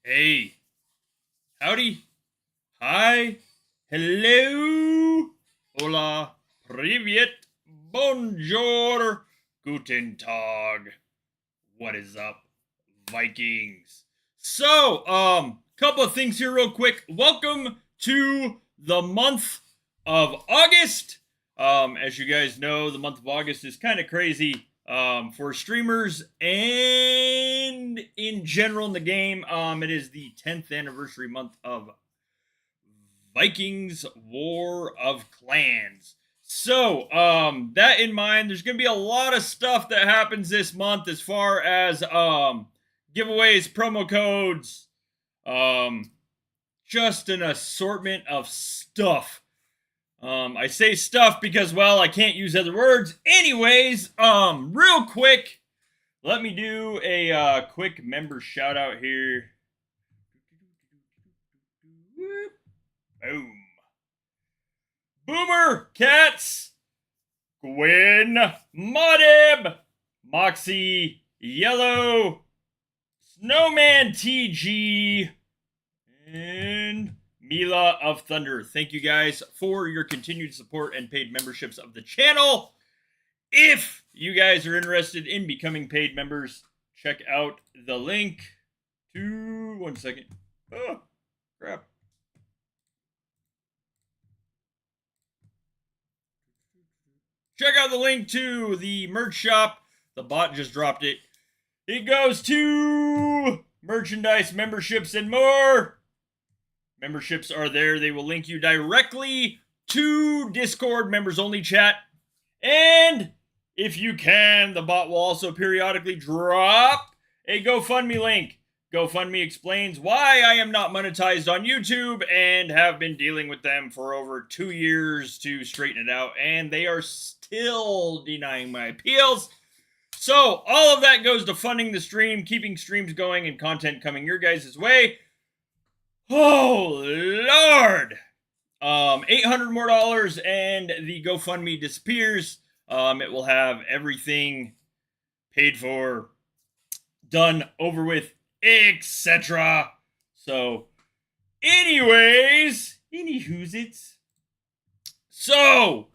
Hey, howdy, hi, hello, hola, привет, bonjour, guten tag, what is up, Vikings? So, couple of things here real quick. Welcome to the month of August. As you guys know, the month of August is kind of crazy for streamers and in general in the game. It is the 10th anniversary month of Vikings War of Clans. So, that in mind, there's going to be a lot of stuff that happens this month as far as giveaways, promo codes, just an assortment of stuff. I say stuff because, well, I can't use other words. Anyways, real quick, let me do a quick member shout out here. Boom. Boomer Cats, Gwen, Modib, Moxie, Yellow, Snowman TG, and Mila of Thunder. Thank you guys for your continued support and paid memberships of the channel. If you guys are interested in becoming paid members, check out the link to... One second. Oh, crap. Check out the link to the merch shop. The bot just dropped it. It goes to merchandise, memberships, and more. Memberships are there. They will link you directly to Discord members only chat. And if you can, the bot will also periodically drop a GoFundMe link. GoFundMe explains why I am not monetized on YouTube and have been dealing with them for over 2 years to straighten it out, and they are still denying my appeals. So all of that goes to funding the stream, keeping streams going, and content coming your guys' way. Oh, Lord. $800 more and the GoFundMe disappears. It will have everything paid for, done, over with, etc. So, anyways, anywho's-its. So,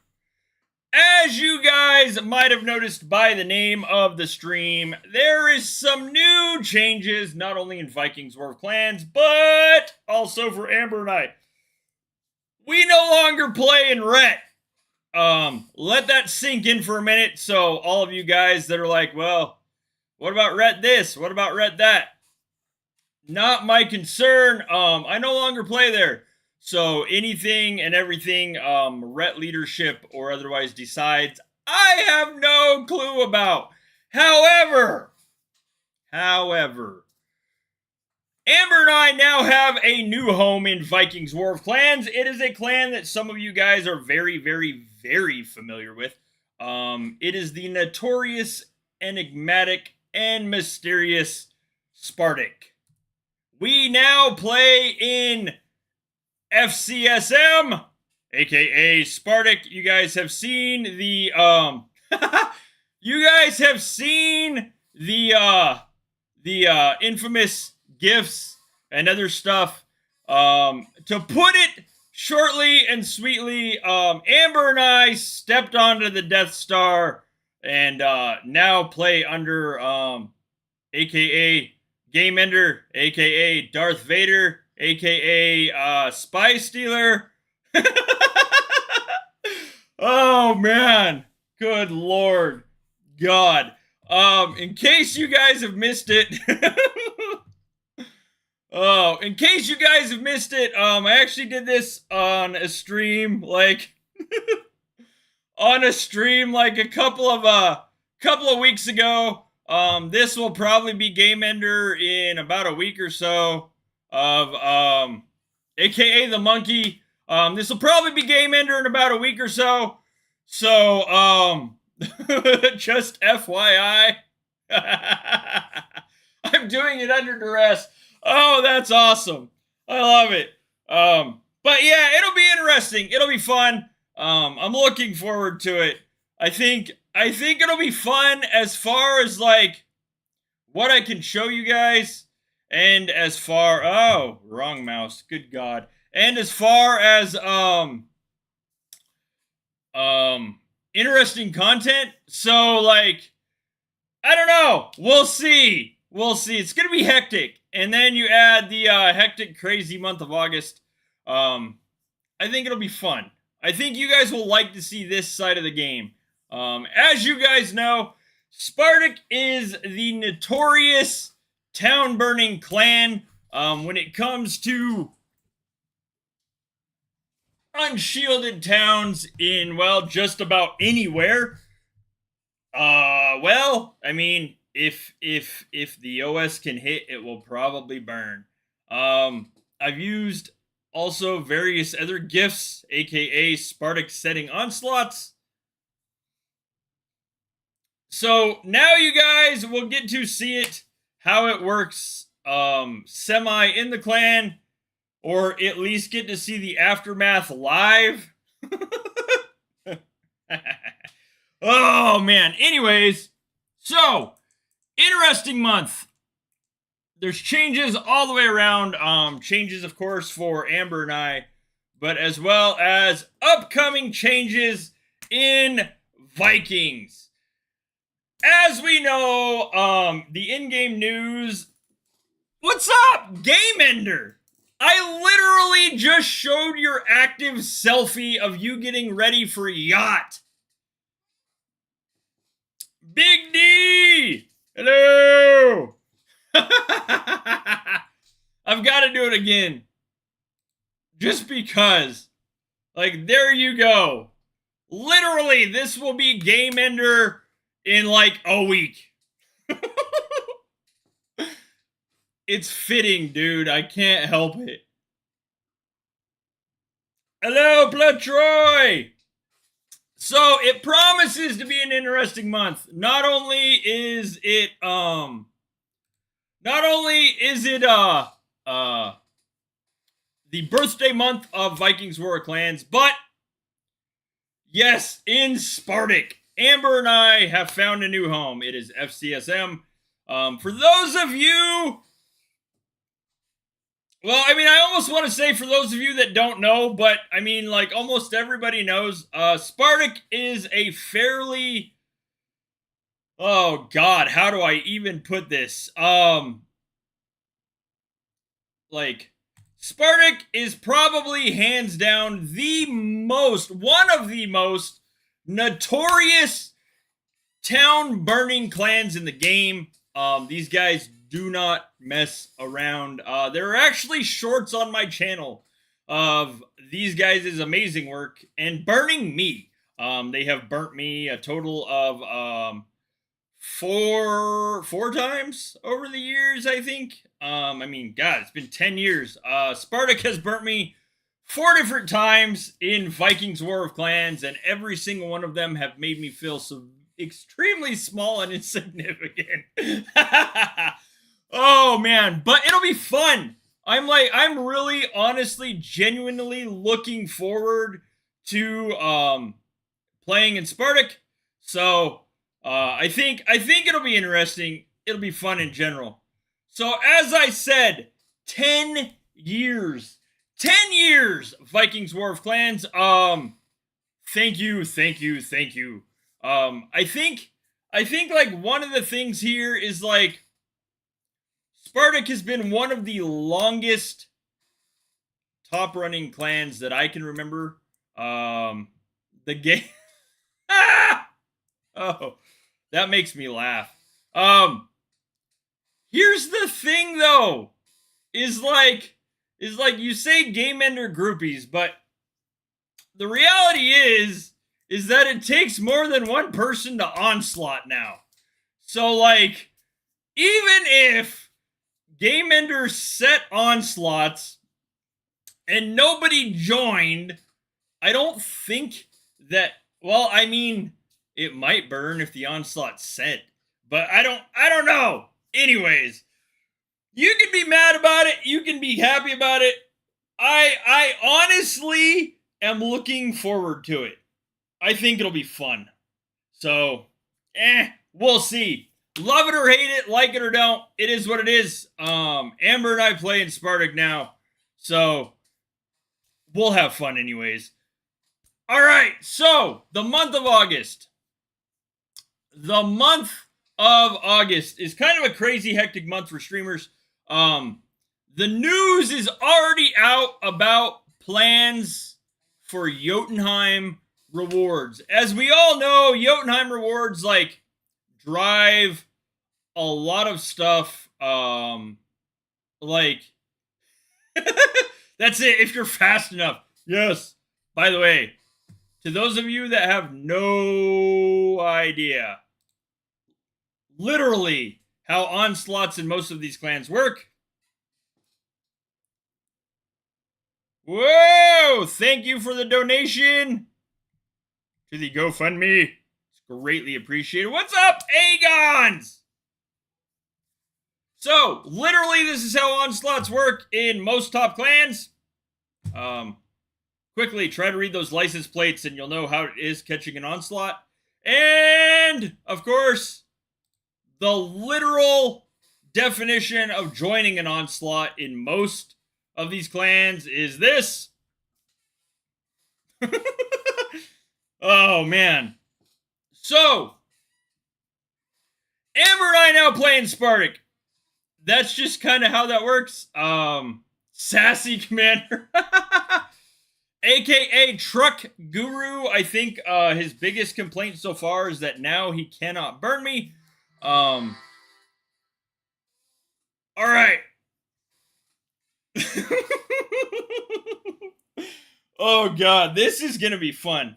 as you guys might have noticed by the name of the stream, there is some new changes, not only in Vikings War of Clans, but also for Amber and I. We no longer play in Ret. let that sink in for a minute. So all of you guys that are like, well, what about Rhett this? What about Rhett that? Not my concern. I no longer play there. So anything and everything Rhett leadership or otherwise decides, I have no clue about. However, Amber and I now have a new home in Vikings War of Clans. It is a clan that some of you guys are very, very, very familiar with. It is the notorious, enigmatic, and mysterious Spartak. We now play in FCSM, aka Spartak. You guys have seen the infamous gifts and other stuff. To put it shortly and sweetly, Amber and I stepped onto the Death Star and now play under aka Game Ender, aka Darth Vader, aka Spy Stealer. Oh man, good lord, God. In case you guys have missed it, I actually did this on a stream, like a couple of weeks ago. This will probably be Game Ender in about a week or so of aka the monkey. This will probably be Game Ender in about a week or so. So just FYI. I'm doing it under duress. Oh, that's awesome. I love it. But yeah, it'll be interesting. It'll be fun. I'm looking forward to it. I think it'll be fun as far as like what I can show you guys, and as far wrong mouse, good God, and as far as interesting content. So like, I don't know. We'll see. It's gonna be hectic, and then you add the hectic, crazy month of August. I think it'll be fun. I think you guys will like to see this side of the game. As you guys know, Spartak is the notorious town-burning clan when it comes to unshielded towns in, well, just about anywhere. Well, I mean, if the OS can hit, it will probably burn. I've used also various other gifts, aka Spartak setting onslaughts. So now you guys will get to see it, how it works semi in the clan, or at least get to see the aftermath live. Oh man, anyways, so interesting month. There's changes all the way around. Changes, of course, for Amber and I, but as well as upcoming changes in Vikings. As we know, the in-game news. What's up, Game Ender? I literally just showed your active selfie of you getting ready for Yacht. Big D! Hello! I've got to do it again. Just because. Like, there you go. Literally, this will be Game Ender in like a week. It's fitting, dude. I can't help it. Hello, Blood Troy! So, it promises to be an interesting month. Not only is it the birthday month of Vikings War of Clans, but yes, in Spartak, Amber and I have found a new home. It is FCSM. For those of you, well, I mean, I almost want to say for those of you that don't know, but I mean, like almost everybody knows, Spartak is a fairly, oh God, how do I even put this? Like, Spartak is probably hands down one of the most notorious town burning clans in the game. These guys do not mess around. There are actually shorts on my channel of these guys' amazing work and burning me. They have burnt me a total of four times over the years, I think. I mean, God, it's been 10 years. Spartak has burnt me 4 different times in Vikings War of Clans, and every single one of them have made me feel so extremely small and insignificant. Oh man, but it'll be fun. I'm really honestly genuinely looking forward to playing in Spartak. So I think it'll be interesting. It'll be fun in general. So as I said, 10 years. 10 years Vikings War of Clans. Thank you. I think like one of the things here is like Spartak has been one of the longest top running clans that I can remember. The game Oh, that makes me laugh. Here's the thing though. Is like you say game ender groupies, but the reality is that it takes more than one person to onslaught now. So like even if game enders set onslaughts and nobody joined, I don't think that, well, I mean, it might burn if the onslaught's set, but I don't know. Anyways, you can be mad about it, you can be happy about it. I honestly am looking forward to it. I think it'll be fun. So, we'll see. Love it or hate it, like it or don't, it is what it is. Amber and I play in Spartak now, so we'll have fun anyways. All right, so the month of August. The month of August is kind of a crazy, hectic month for streamers. The news is already out about plans for Yotenheim rewards. As we all know, Yotenheim rewards like drive a lot of stuff. Like that's it if you're fast enough. Yes. By the way, to those of you that have no idea literally how onslaughts in most of these clans work. Whoa! Thank you for the donation to the GoFundMe. It's greatly appreciated. What's up, Agons? So, literally, this is how onslaughts work in most top clans. Quickly, try to read those license plates and you'll know how it is catching an onslaught. And, of course, the literal definition of joining an onslaught in most of these clans is this. Oh, man. So, Amber and I now play in Spartak. That's just kind of how that works. Sassy Commander. AKA Truck Guru. I think his biggest complaint so far is that now he cannot burn me. All right. Oh god, this is gonna be fun.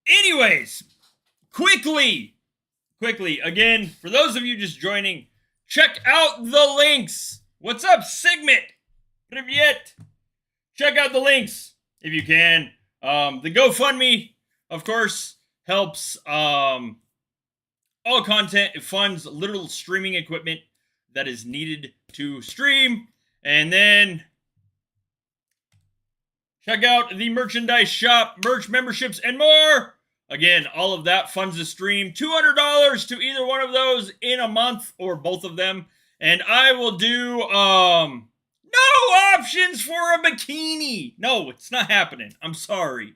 Anyways, quickly, again, for those of you just joining, check out the links. What's up, Sigmit? Привет. Check out the links if you can. The GoFundMe, of course, helps all content. It funds literal streaming equipment that is needed to stream. And then check out the merchandise shop, merch, memberships, and more. Again, all of that funds the stream. $200 to either one of those in a month or both of them. And I will do no options for a bikini. No, it's not happening. I'm sorry.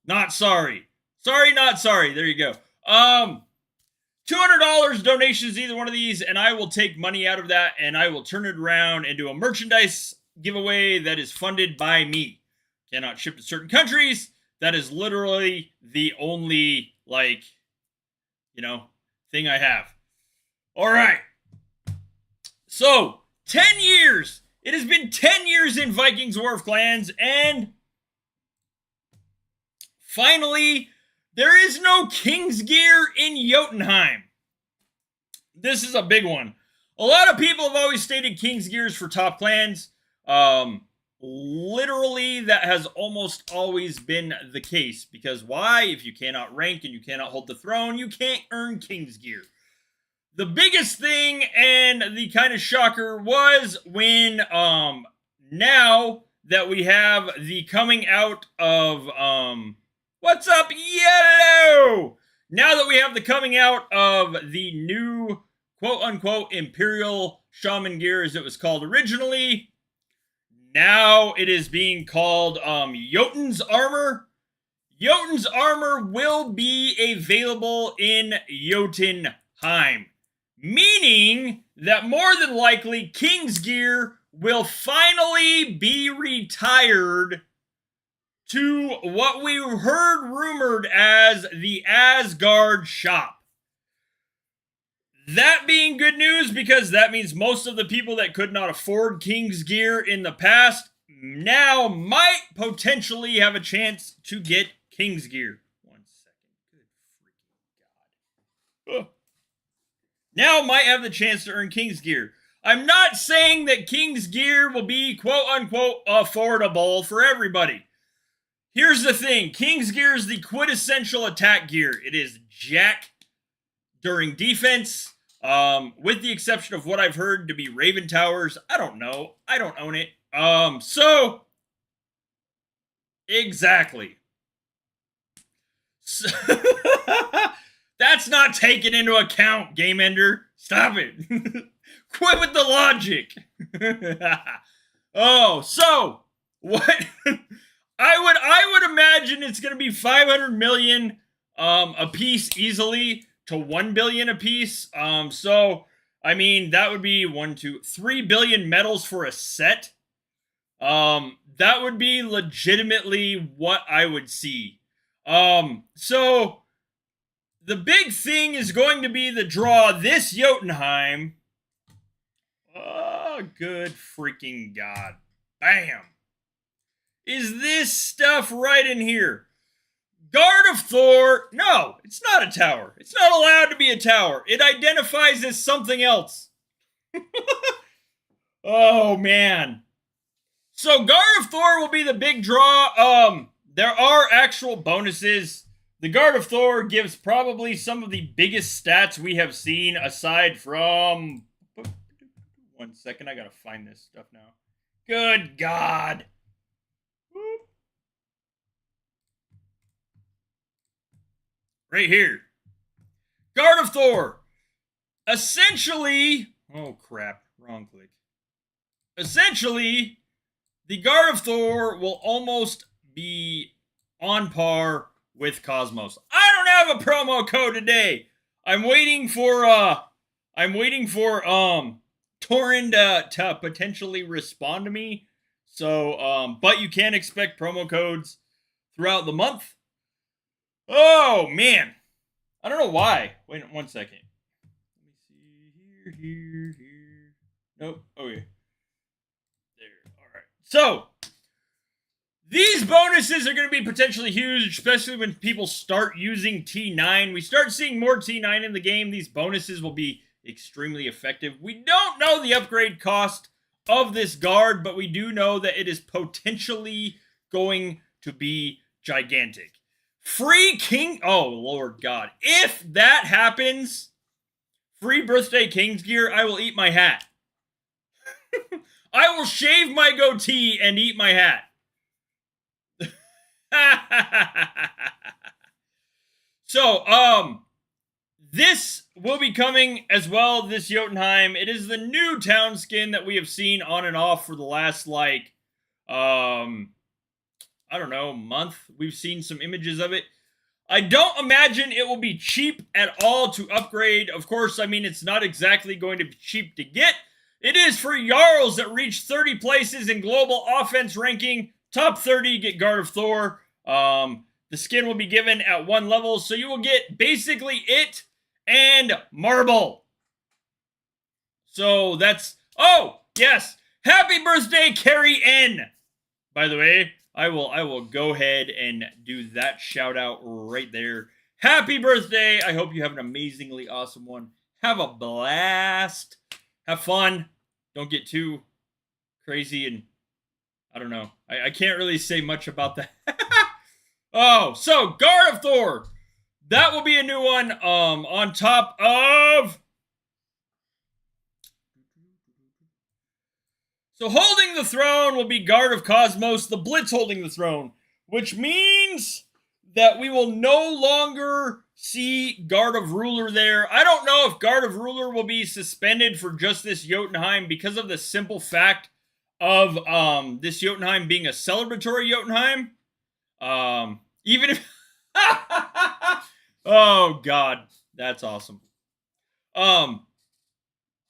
Not sorry. Sorry, not sorry. There you go. $200 donations to either one of these, and I will take money out of that and I will turn it around and do a merchandise giveaway that is funded by me. Cannot ship to certain countries. That is literally the only like, you know, thing I have. All right. So, 10 years. It has been 10 years in Vikings War of Clans, and finally, there is no King's Gear in Yotenheim. This is a big one. A lot of people have always stated King's Gears for top clans. Literally, that has almost always been the case. Because why? If you cannot rank and you cannot hold the throne, you can't earn King's Gear. The biggest thing and the kind of shocker was when now that we have the coming out of what's up, Yellow? Now that we have the coming out of the new quote-unquote Imperial Shaman gear, as it was called originally, now it is being called Jotun's Armor. Jotun's Armor will be available in Yotenheim, meaning that more than likely King's Gear will finally be retired to what we heard rumored as the Asgard shop. That being good news, because that means most of the people that could not afford King's Gear in the past now might potentially have a chance to get King's Gear. 1 second. Good freaking God. Ugh. Now might have the chance to earn King's Gear. I'm not saying that King's Gear will be quote-unquote affordable for everybody. Here's the thing. King's Gear is the quintessential attack gear. It is jack during defense, with the exception of what I've heard to be Raven Towers. I don't know. I don't own it. So, exactly. So that's not taken into account, Game Ender. Stop it. Quit with the logic. Oh, so what? I would imagine it's going to be 500 million a piece easily to 1 billion a piece. So I mean that would be 3 billion medals for a set. That would be legitimately what I would see. So the big thing is going to be the draw this Yotenheim. Oh, good freaking God. Bam. Is this stuff right in here? Guard of Thor. No, it's not a tower. It's not allowed to be a tower. It identifies as something else. Oh, man. So Guard of Thor will be the big draw. There are actual bonuses. The Guard of Thor gives probably some of the biggest stats we have seen aside from... 1 second, I gotta find this stuff now. Good God. Right here. Guard of Thor. Essentially... Oh, crap. Wrong click. Essentially, the Guard of Thor will almost be on par with Cosmos. I don't have a promo code today. I'm waiting for Torin to potentially respond to me. So, but you can expect promo codes throughout the month. Oh, man. I don't know why. Wait 1 second. Let me see. Here. Nope. Okay. There. All right. So, these bonuses are going to be potentially huge, especially when people start using T9. We start seeing more T9 in the game. These bonuses will be extremely effective. We don't know the upgrade cost of this guard, but we do know that it is potentially going to be gigantic. Free King... Oh, Lord God. If that happens, free birthday King's Gear, I will eat my hat. I will shave my goatee and eat my hat. So, this will be coming as well, this Yotenheim. It is the new town skin that we have seen on and off for the last, like, I don't know, month. We've seen some images of it. I don't imagine it will be cheap at all to upgrade. Of course, I mean, it's not exactly going to be cheap to get. It is for Jarls that reach 30 places in global offense ranking. Top 30 get Guard of Thor. The skin will be given at 1 level, so you will get basically it and marble. So that's, oh, yes. Happy birthday, Carrie N. By the way, I will go ahead and do that shout out right there. Happy birthday. I hope you have an amazingly awesome one. Have a blast. Have fun. Don't get too crazy and I don't know. I can't really say much about that. Oh, so Guard of Thor. That will be a new one. On top of. So holding the throne will be Guard of Cosmos, the Blitz holding the throne, which means that we will no longer see Guard of Ruler there. I don't know if Guard of Ruler will be suspended for just this Yotenheim because of the simple fact of this Yotenheim being a celebratory Yotenheim. Even if oh god, that's awesome.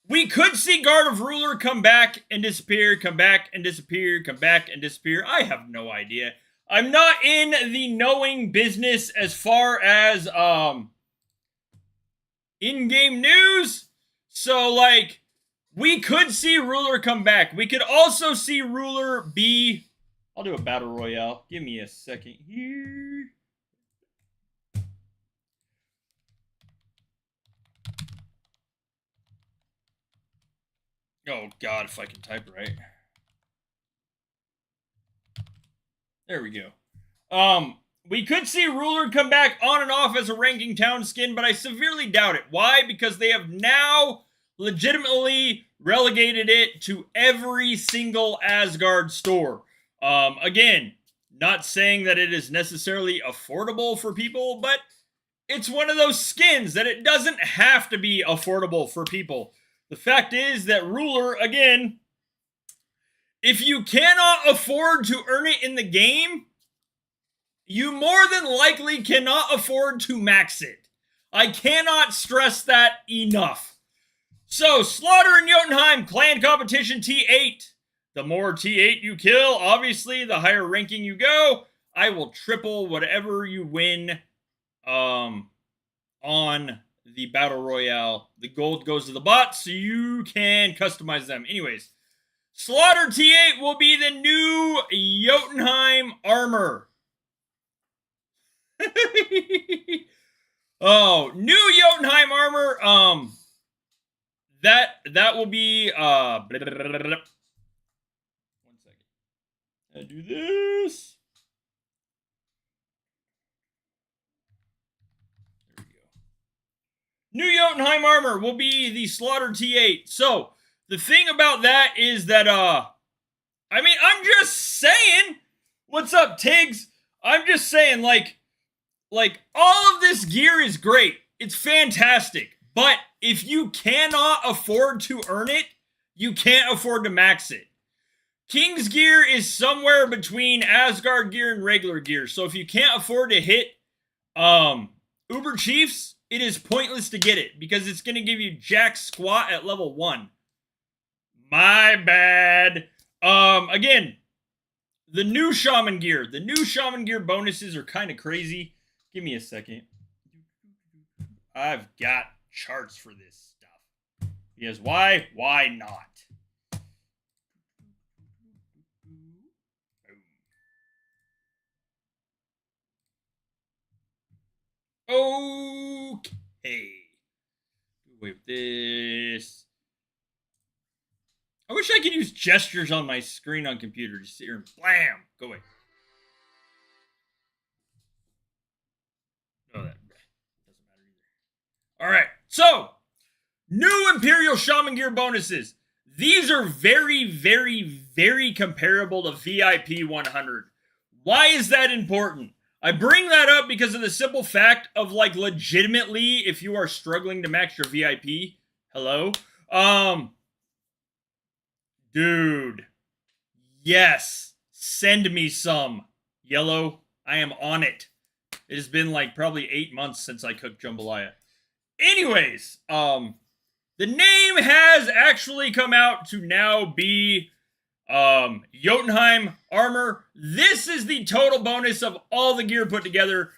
We could see Guard of Ruler come back and disappear, come back and disappear, come back and disappear. I have no idea. I'm not in the knowing business as far as in-game news. So like we could see Ruler come back. We could also see Ruler be, I'll do a battle royale. Give me a second here. Oh god, if I can type right. There we go. We could see Ruler come back on and off as a ranking town skin, but I severely doubt it. Why? Because they have now legitimately relegated it to every single Asgard store. Again, not saying that it is necessarily affordable for people, but it's one of those skins that it doesn't have to be affordable for people. The fact is that Ruler, again, if you cannot afford to earn it in the game, you more than likely cannot afford to max it. I cannot stress that enough. So, Slaughter in Yotenheim, clan competition T8. The more T8 you kill, obviously, the higher ranking you go. I will triple whatever you win on the Battle Royale. The gold goes to the bot, so you can customize them. Anyways, Slaughter T8 will be the new Yotenheim armor. Oh, new Yotenheim armor. That will be 1 second. I do this. There we go. New Yotenheim armor will be the Slaughter T8. So the thing about that is that I mean, I'm just saying. What's up, Tiggs? I'm just saying, like all of this gear is great. It's fantastic. But if you cannot afford to earn it, you can't afford to max it. King's gear is somewhere between Asgard gear and regular gear. So if you can't afford to hit Uber Chiefs, it is pointless to get it because it's going to give you jack squat at level 1. My bad. Again, the new Shaman gear. The new Shaman gear bonuses are kind of crazy. Give me a second. I've got charts for this stuff. Because why? Why not? Okay. Wait with this. I wish I could use gestures on my screen on computer. Just sit here and blam. Go away. Oh, that doesn't matter either. Alright, so new Imperial Shaman Gear bonuses. These are very, very, very comparable to VIP 100. Why is that important? I bring that up because of the simple fact of, like, legitimately, if you are struggling to max your VIP, hello? Dude. Yes. Send me some. Yellow, I am on it. It has been, like, probably 8 months since I cooked jambalaya. Anyways, the name has actually come out to now be Yotenheim armor. This is the total bonus of all the gear put together.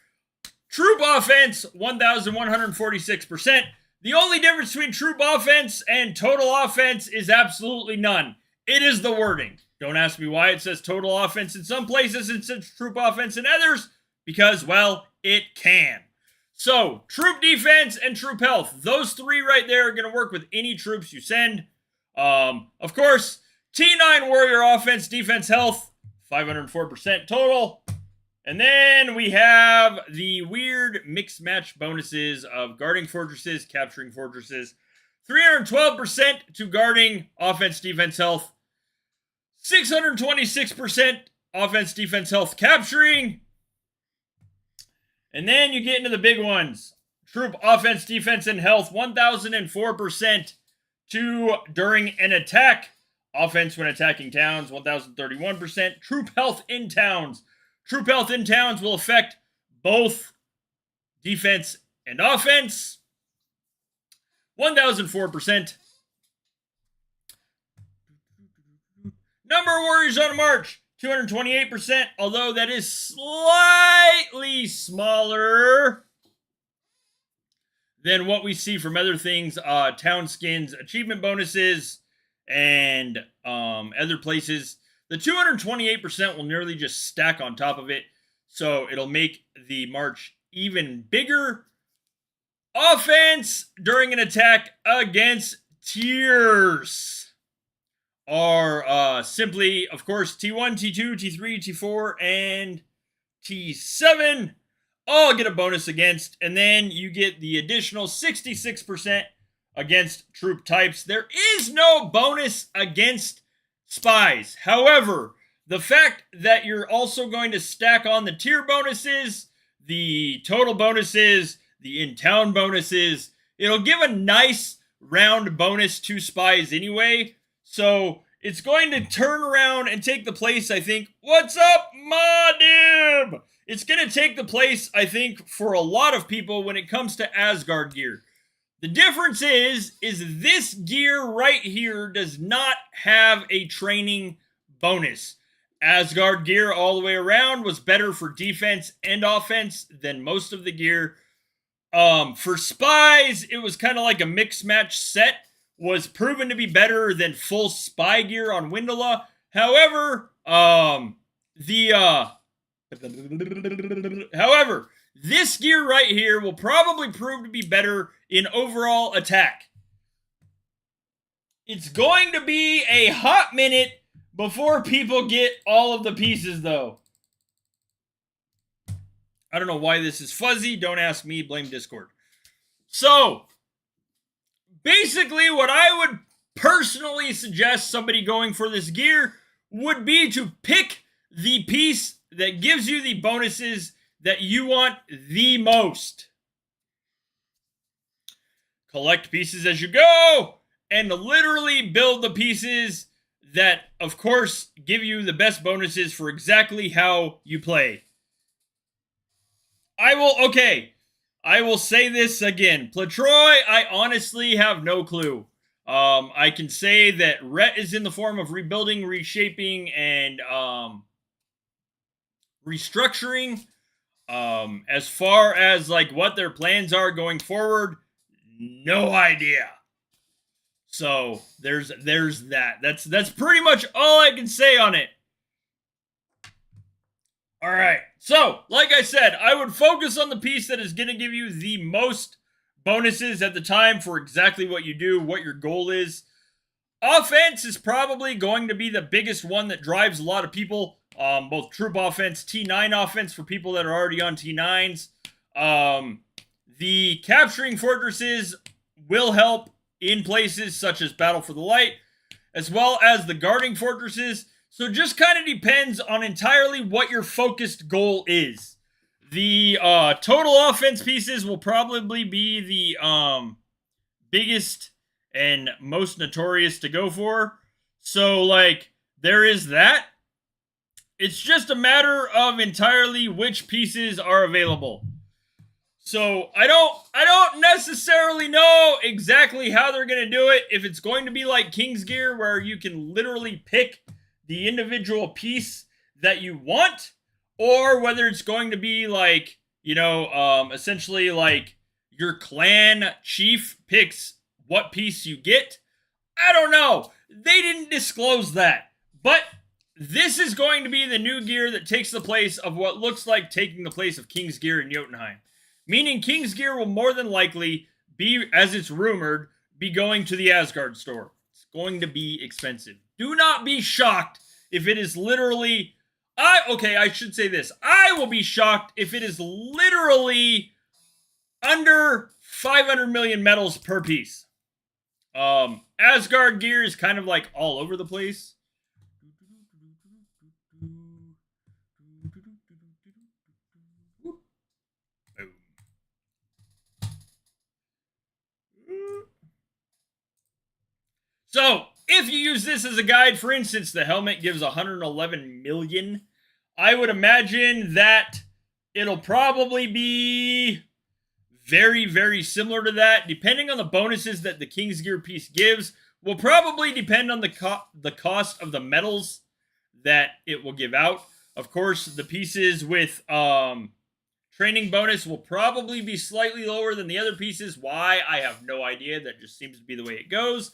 Troop offense, 1,146%. The only difference between troop offense and total offense is absolutely none. It is the wording. Don't ask me why it says total offense in some places and says troop offense in others, because, well, it can. So, troop defense and troop health. Those three right there are going to work with any troops you send. Of course, T9 warrior offense, defense, health, 504% total. And then we have the weird mixed match bonuses of guarding fortresses, capturing fortresses. 312% to guarding, offense, defense, health. 626% offense, defense, health, capturing. And then you get into the big ones. Troop offense, defense, and health, 1,004% to during an attack. Offense when attacking towns, 1,031%. Troop health in towns. Troop health in towns will affect both defense and offense. 1,004%. Number of warriors on a march, 228%, although that is slightly smaller than what we see from other things, town skins, achievement bonuses, and other places. The 228% will nearly just stack on top of it, so it'll make the march even bigger. Offense during an attack against tiers are simply, of course, T1, T2, T3, T4, and T7 all get a bonus against, and then you get the additional 66% against troop types. There is no bonus against spies. However, the fact that you're also going to stack on the tier bonuses, the total bonuses, the in-town bonuses, it'll give a nice round bonus to spies anyway. So it's going to turn around and take the place, I think. What's up, Madib? It's going to take the place, I think, for a lot of people when it comes to Asgard gear. The difference is this gear right here does not have a training bonus. Asgard gear all the way around was better for defense and offense than most of the gear. For spies, it was kind of like a mix match set. Was proven to be better than full spy gear on Windala. However, this gear right here will probably prove to be better in overall attack. It's going to be a hot minute before people get all of the pieces, though. I don't know why this is fuzzy. Don't ask me. Blame Discord. So, basically, what I would personally suggest somebody going for this gear would be to pick the piece that gives you the bonuses that you want the most. Collect pieces as you go, and literally build the pieces that, of course, give you the best bonuses for exactly how you play. I will say this again. Platroy, I honestly have no clue. I can say that Ret is in the form of rebuilding, reshaping, and restructuring. As far as like what their plans are going forward, no idea. So there's that. That's pretty much all I can say on it. All right. So, like I said, I would focus on the piece that is going to give you the most bonuses at the time for exactly what you do, what your goal is. Offense is probably going to be the biggest one that drives a lot of people. Both troop offense, T9 offense for people that are already on T9s. The capturing fortresses will help in places such as Battle for the Light, as well as the guarding fortresses. So it just kind of depends on entirely what your focused goal is. The total offense pieces will probably be the biggest and most notorious to go for. So, like, there is that. It's just a matter of entirely which pieces are available. So, I don't necessarily know exactly how they're going to do it. If it's going to be like King's Gear, where you can literally pick the individual piece that you want, or whether it's going to be like, essentially like your clan chief picks what piece you get. I don't know. They didn't disclose that. But this is going to be the new gear that takes the place of what looks like taking the place of King's gear in Yotenheim. Meaning King's gear will more than likely be, as it's rumored, be going to the Asgard store. It's going to be expensive. Do not be shocked if it is literally... I should say this. I will be shocked if it is literally under 500 million medals per piece. Asgard gear is kind of like all over the place. So, if you use this as a guide, for instance, the helmet gives 111 million. I would imagine that it'll probably be very, very similar to that. Depending on the bonuses that the King's Gear piece gives, will probably depend on the cost of the medals that it will give out. Of course, the pieces with training bonus will probably be slightly lower than the other pieces. Why? I have no idea. That just seems to be the way it goes.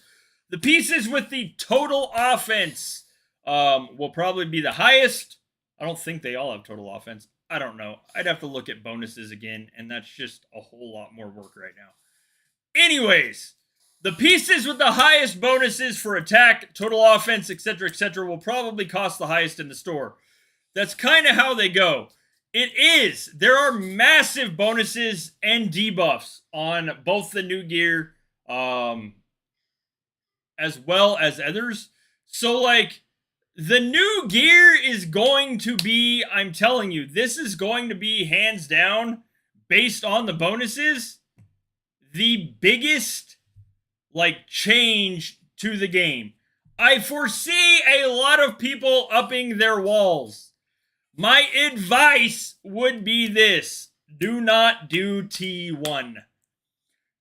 The pieces with the total offense will probably be the highest. I don't think they all have total offense. I don't know. I'd have to look at bonuses again, and that's just a whole lot more work right now. Anyways, the pieces with the highest bonuses for attack, total offense, etc., will probably cost the highest in the store. That's kind of how they go. It is. There are massive bonuses and debuffs on both the new gear, as well as others. So, like, the new gear is going to be, I'm telling you, this is going to be hands down, based on the bonuses, the biggest, like, change to the game. I foresee a lot of people upping their walls. My advice would be this: do not do T1.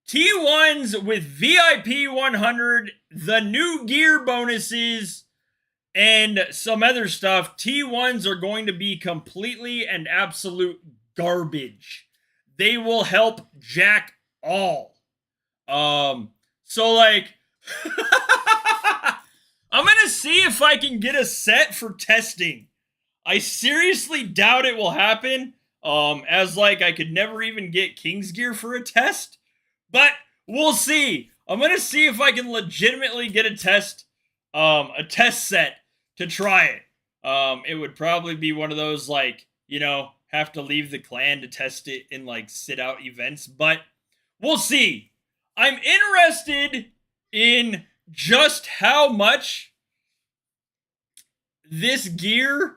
T1s with VIP 100, the new gear bonuses, and some other stuff, T1s are going to be completely and absolute garbage. They will help jack all. So like, I'm gonna see if I can get a set for testing. I seriously doubt it will happen, as like I could never even get King's gear for a test. But we'll see. I'm going to see if I can legitimately get a test set to try it. It would probably be one of those, like, have to leave the clan to test it in, like, sit-out events. But we'll see. I'm interested in just how much this gear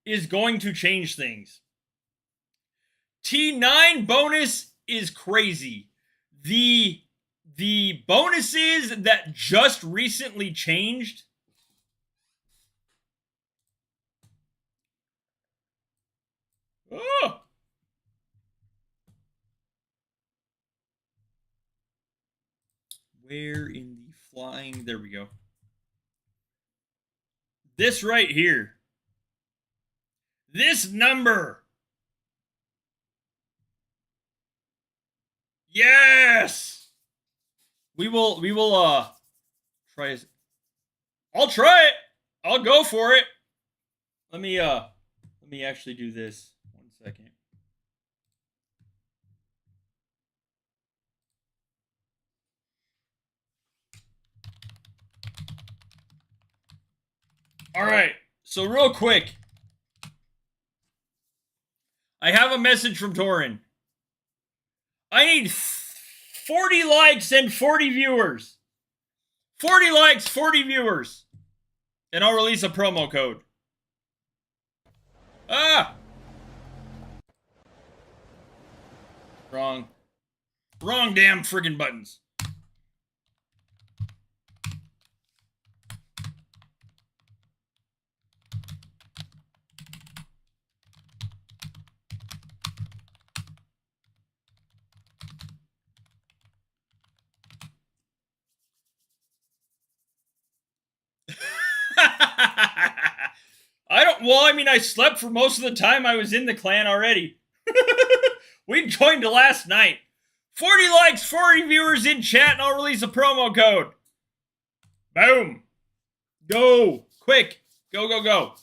is going to change things. T9 bonus is crazy. The bonuses that just recently changed, where in the flying, there we go. This right here, this number, yes. We will try it. I'll try it. I'll go for it. Let me actually do this. 1 second. All right. So real quick, I have a message from Torin. I need 40 likes and 40 viewers. 40 likes, 40 viewers. And I'll release a promo code. Ah! Wrong damn friggin' buttons. well, I mean, I slept for most of the time I was in the clan already. We joined last night. 40 likes, 40 viewers in chat, and I'll release a promo code. Boom. Go. Quick. Go, go, go.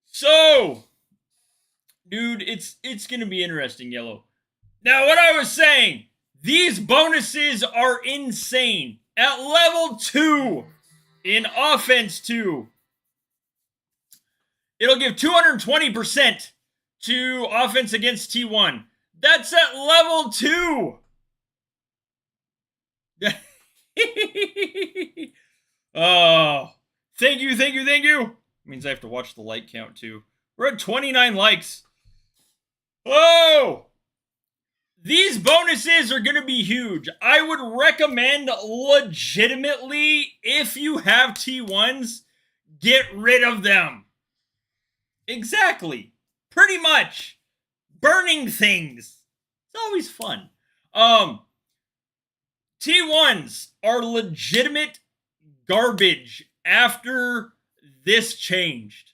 So, dude, it's going to be interesting, Yellow. Now, what I was saying, these bonuses are insane. At level 2, in offense 2, it'll give 220% to offense against T1. That's at level 2. Oh, thank you, thank you, thank you. Means I have to watch the like count too. We're at 29 likes. Oh, these bonuses are going to be huge. I would recommend legitimately, if you have T1s, get rid of them. Exactly. Pretty much. Burning things. It's always fun. T1s are legitimate garbage after this changed.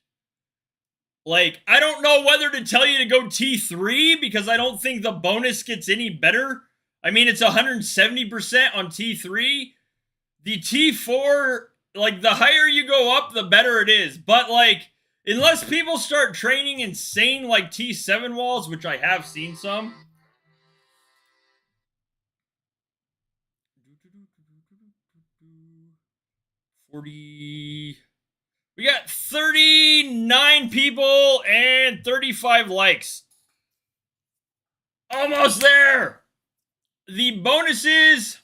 Like, I don't know whether to tell you to go T3 because I don't think the bonus gets any better. I mean, it's 170% on T3. The T4, like, the higher you go up, the better it is. But, like, unless people start training insane, like, T7 walls, which I have seen some. We got 39 people and 35 likes. Almost there. The bonuses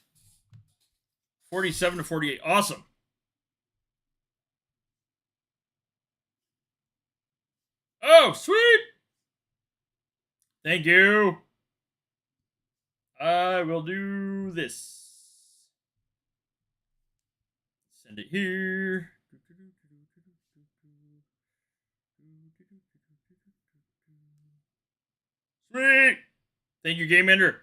47 to 48. Awesome. Oh, sweet. Thank you. I will do this. Send it here. Sweet. Thank you, Game Ender.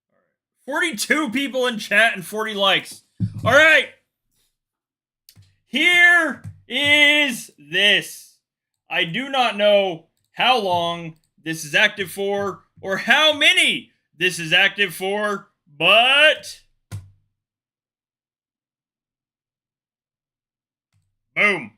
All right. 42 people in chat and 40 likes. All right. Here is this. I do not know how long this is active for or how many this is active for, but boom.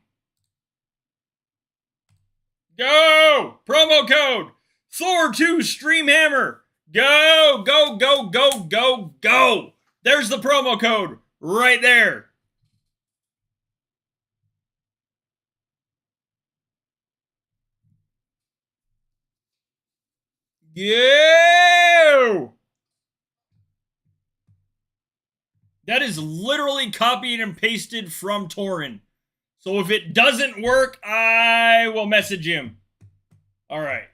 Go! Promo code Thor 2 Stream Hammer. Go, go, go, go, go, go. There's the promo code right there. Yo! That is literally copied and pasted from Torin. So if it doesn't work, I will message him. All right.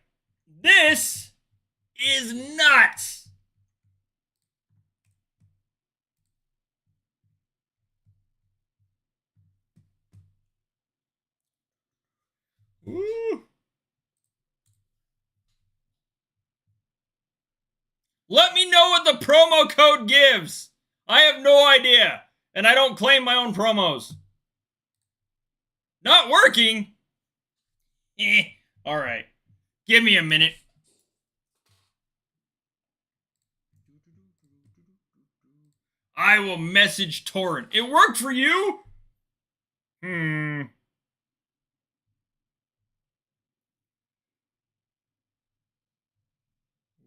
This is nuts. Woo. Let me know what the promo code gives. I have no idea. And I don't claim my own promos. Not working? All right. Give me a minute. I will message Torrent. It worked for you?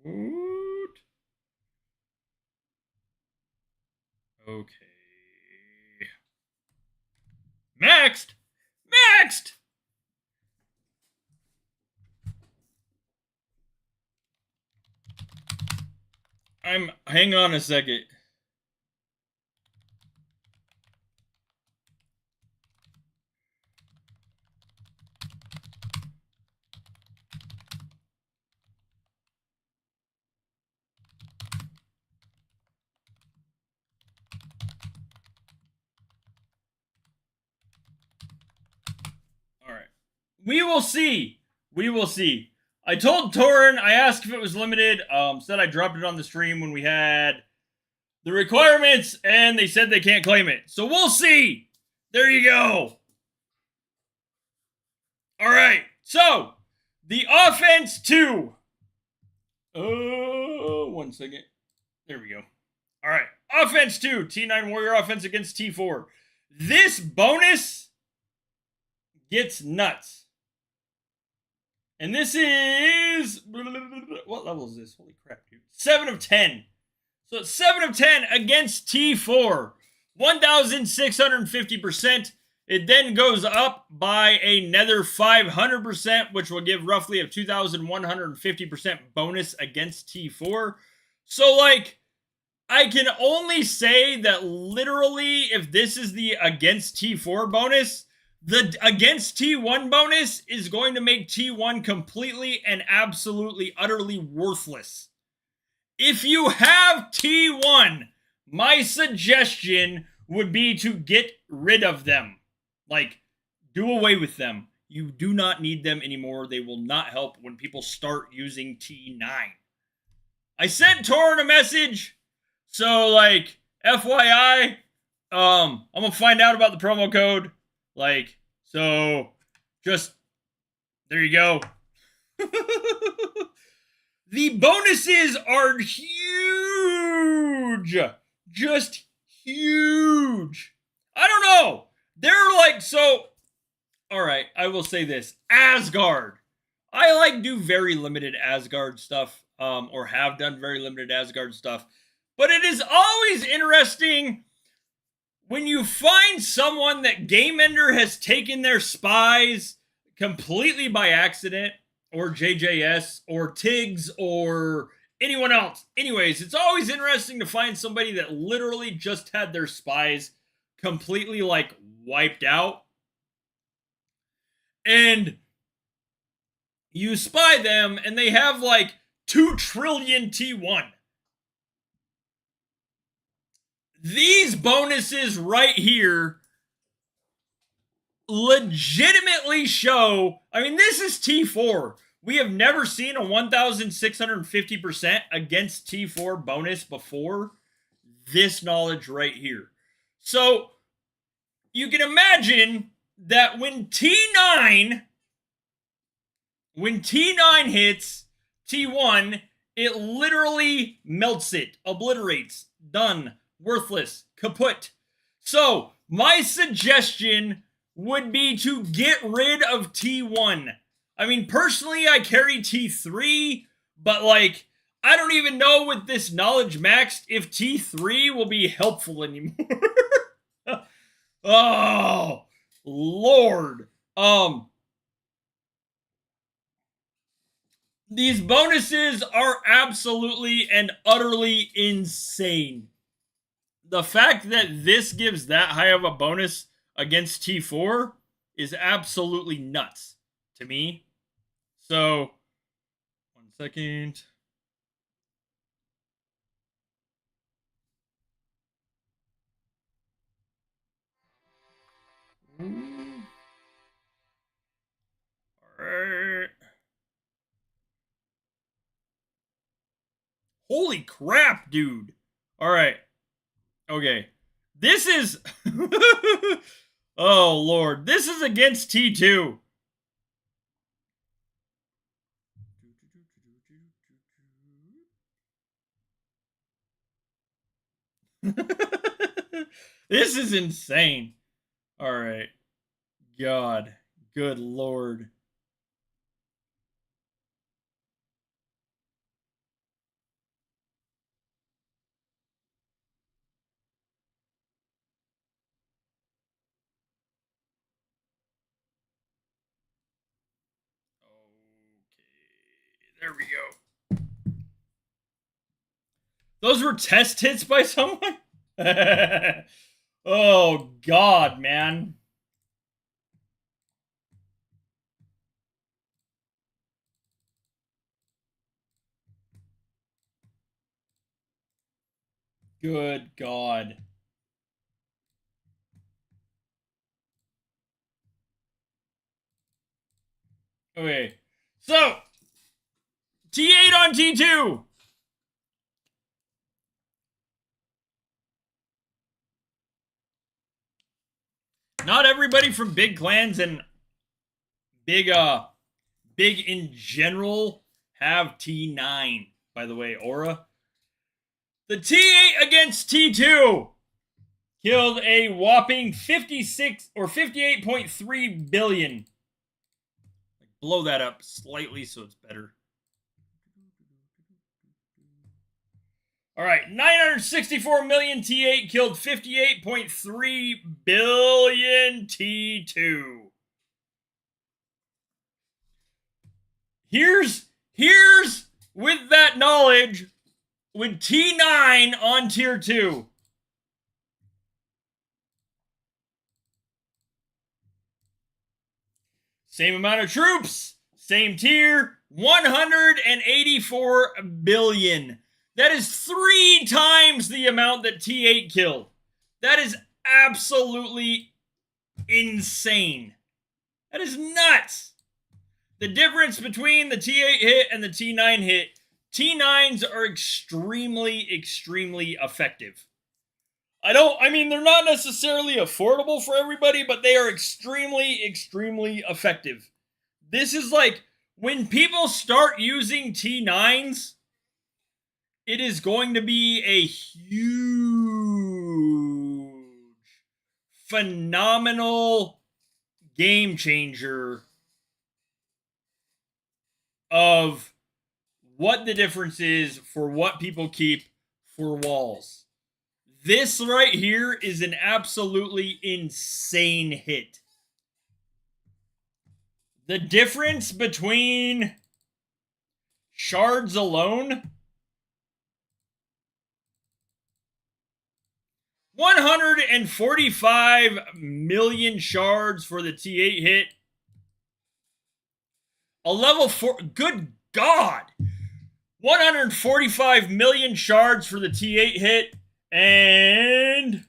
What? Okay. Next! Next! Hang on a second. All right. We will see. We will see. I told Torin, I asked if it was limited, said I dropped it on the stream when we had the requirements, and they said they can't claim it. So we'll see. There you go. All right. So the offense 2. Oh, 1 second. There we go. All right. Offense 2. T9 Warrior offense against T4. This bonus gets nuts. And this is... What level is this? Holy crap, dude. 7 of 10. So it's 7 of 10 against T4. 1,650%. It then goes up by another 500%, which will give roughly a 2,150% bonus against T4. So, like, I can only say that literally, if this is the against T4 bonus, the against T1 bonus is going to make T1 completely and absolutely, utterly worthless. If you have T1, my suggestion would be to get rid of them. Like, do away with them. You do not need them anymore. They will not help when people start using T9. I sent Thor a message. So, like, FYI, I'm going to find out about the promo code. Like, so, just, there you go. The bonuses are huge. Just huge. I don't know. They're like, so, all right, I will say this. Asgard. I like do very limited Asgard stuff, or have done very limited Asgard stuff. But it is always interesting when you find someone that Game Ender has taken their spies completely by accident, or JJS, or Tiggs, or anyone else. Anyways, it's always interesting to find somebody that literally just had their spies completely, like, wiped out. And you spy them, and they have, like, 2 trillion T1. These bonuses right here legitimately show, I mean, this is T4. We have never seen a 1,650% against T4 bonus before. This knowledge right here. So you can imagine that when T9 hits T1, it literally melts it, obliterates, done, worthless, kaput. So my suggestion would be to get rid of T1. I mean, personally, I carry T3, but, like, I don't even know with this knowledge maxed if T3 will be helpful anymore. Oh, Lord. These bonuses are absolutely and utterly insane. The fact that this gives that high of a bonus against T4 is absolutely nuts to me. So, 1 second. Alright. Holy crap, dude. Alright. Okay. This is... oh, Lord. This is against T2. This is insane. Alright. God. Good Lord. There we go. Those were test hits by someone? Oh, God, man. Good God. Okay. So, T8 on T2. Not everybody from big clans and big in general have T9, by the way, Aura. The T8 against T2 killed a whopping 56 or 58.3 billion. Blow that up slightly so it's better. All right, 964 million T8 killed 58.3 billion T2. Here's with that knowledge with T9 on tier 2. Same amount of troops, same tier, 184 billion. That is 3 times the amount that T8 killed. That is absolutely insane. That is nuts. The difference between the T8 hit and the T9 hit, T9s are extremely, extremely effective. I mean, they're not necessarily affordable for everybody, but they are extremely, extremely effective. This is like, when people start using T9s, it is going to be a huge, phenomenal game changer of what the difference is for what people keep for walls. This right here is an absolutely insane hit. The difference between shards alone, 145 million shards for the T8 hit. A level 4, good God, 145 million shards for the T8 hit, and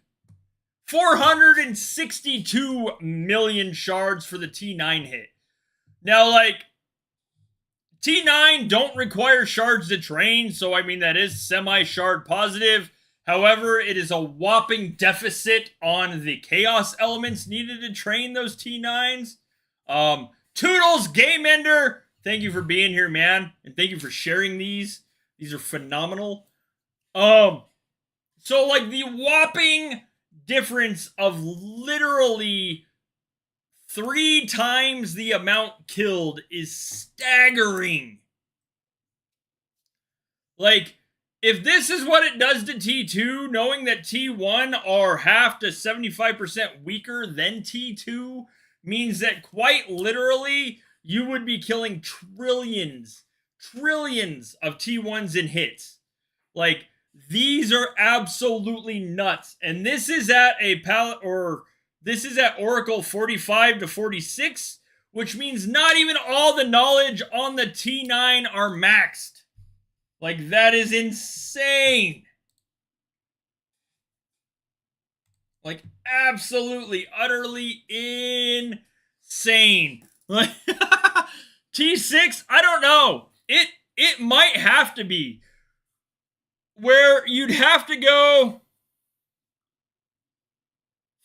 462 million shards for the T9 hit. Now, like, T9 don't require shards to train, so I mean, that is semi-shard positive. However, it is a whopping deficit on the chaos elements needed to train those T9s. Toodles Game Ender, thank you for being here, man, and thank you for sharing these. These are phenomenal. So like the whopping difference of literally 3 times the amount killed is staggering. Like, if this is what it does to T2, knowing that T1 are half to 75% weaker than T2 means that quite literally you would be killing trillions of T1s in hits. Like, these are absolutely nuts. And this is at this is at Oracle 45 to 46, which means not even all the knowledge on the T9 are maxed. Like, that is insane. Like, absolutely, utterly insane. Like, T6, I don't know. It might have to be. Where you'd have to go.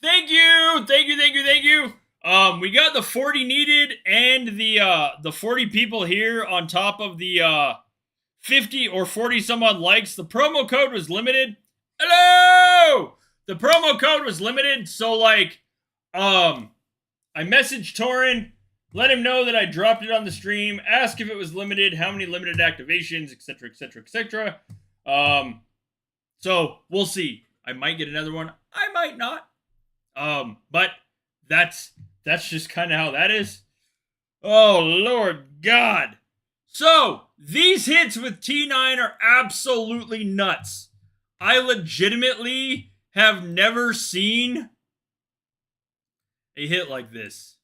Thank you. We got the 40 needed and the 40 people here on top of the 50 or 40 some odd likes. The promo code was limited. Hello! The promo code was limited, so like, I messaged Torin, let him know that I dropped it on the stream, ask if it was limited, how many limited activations, etc., etc., etc. So we'll see. I might get another one. I might not. But that's just kind of how that is. Oh, Lord God. So, these hits with T9 are absolutely nuts. I legitimately have never seen a hit like this.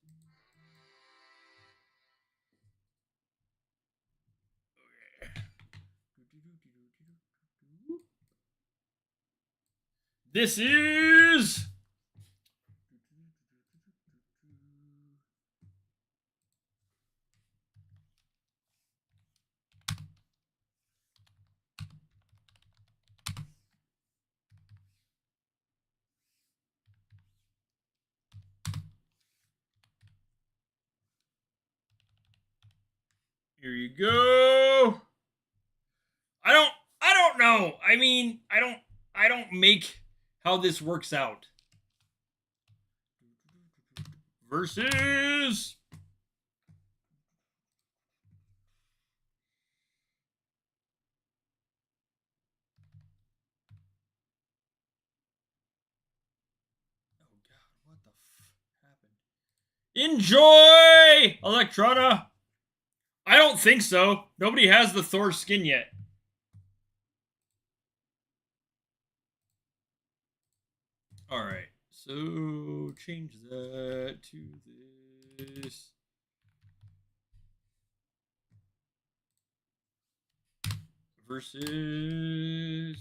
This is... Here you go. I don't know. I mean, I don't make how this works out. Versus oh god, what the happened? Enjoy, Electrona. I don't think so. Nobody has the Thor skin yet. All right, so change that to this. Versus 964.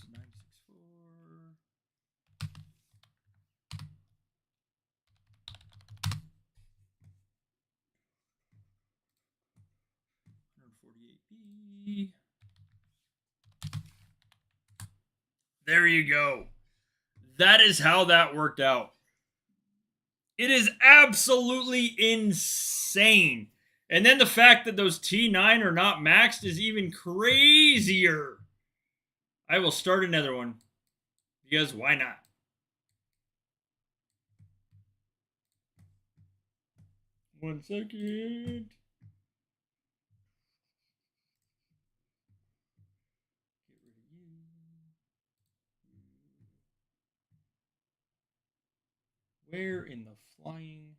B. There you go. That is how that worked out. It is absolutely insane. And then the fact that those T9 are not maxed is even crazier. I will start another one. Because why not? One second. Where in the flying...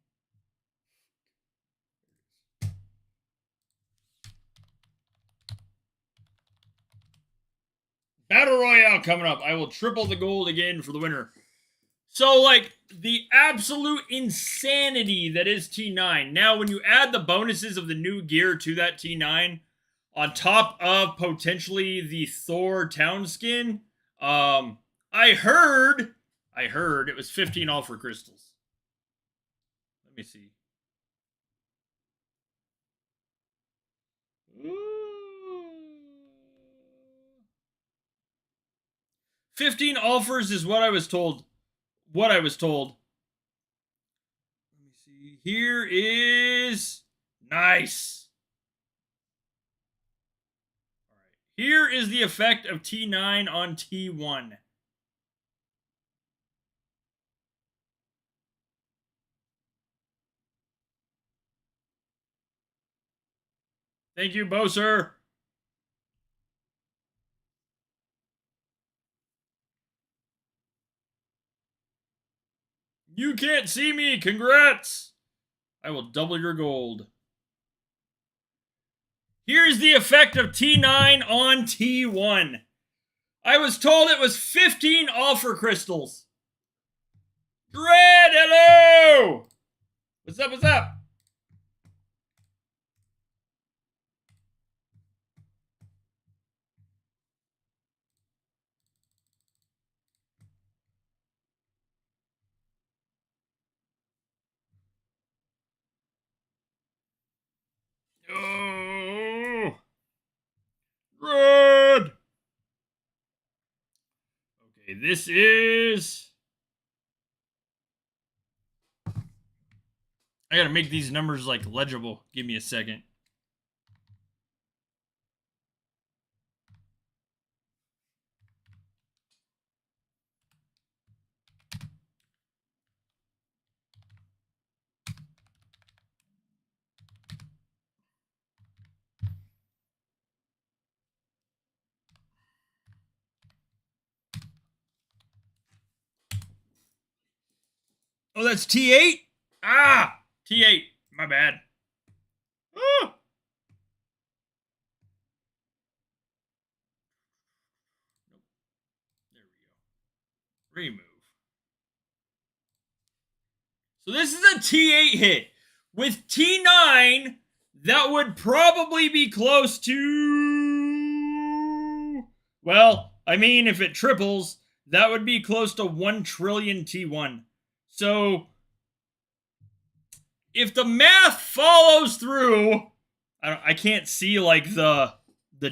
Battle Royale coming up. I will triple the gold again for the winner. So, like, the absolute insanity that is T9. Now, when you add the bonuses of the new gear to that T9, on top of potentially the Thor town skin, I heard it was 15 all for crystals. Let me see. Ooh. 15 offers is what I was told. Let me see. Here is nice. All right. Here is the effect of T9 on T1. Thank you, Berserkr. You can't see me. Congrats. I will double your gold. Here's the effect of T9 on T1. I was told it was 15 offer crystals. Dread, hello! What's up, what's up? Oh! Dread! Okay, this is... I gotta make these numbers, like, legible. Give me a second. Oh, that's T8? Ah! T8. My bad. Ah! There we go. Remove. So this is a T8 hit. With T9, that would probably be close to... Well, I mean, if it triples, that would be close to 1 trillion T1. So, if the math follows through... I can't see, like, the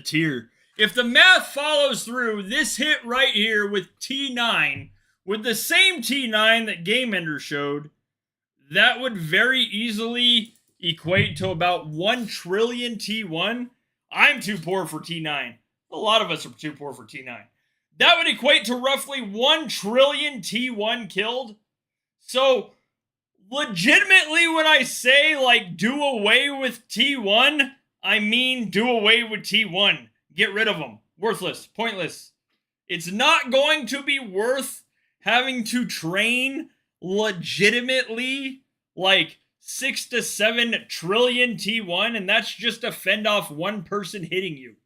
tier. If the math follows through, this hit right here with T9, with the same T9 that Game Ender showed, that would very easily equate to about 1 trillion T1. I'm too poor for T9. A lot of us are too poor for T9. That would equate to roughly 1 trillion T1 killed. So, legitimately, when I say, like, do away with T1, I mean do away with T1. Get rid of them. Worthless. Pointless. It's not going to be worth having to train legitimately, like, 6 to 7 trillion T1, and that's just to fend off one person hitting you.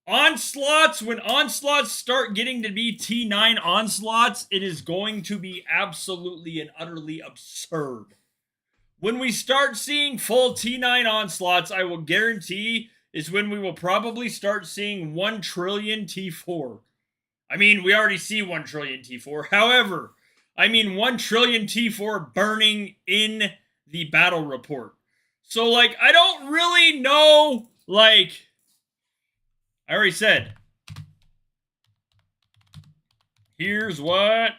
Onslaughts, when onslaughts start getting to be T9 onslaughts, it is going to be absolutely and utterly absurd. When we start seeing full T9 onslaughts, I will guarantee is when we will probably start seeing 1 trillion T4. I mean, we already see 1 trillion T4. However, I mean 1 trillion T4 burning in the battle report. So, like, I don't really know, like, I already said, here's what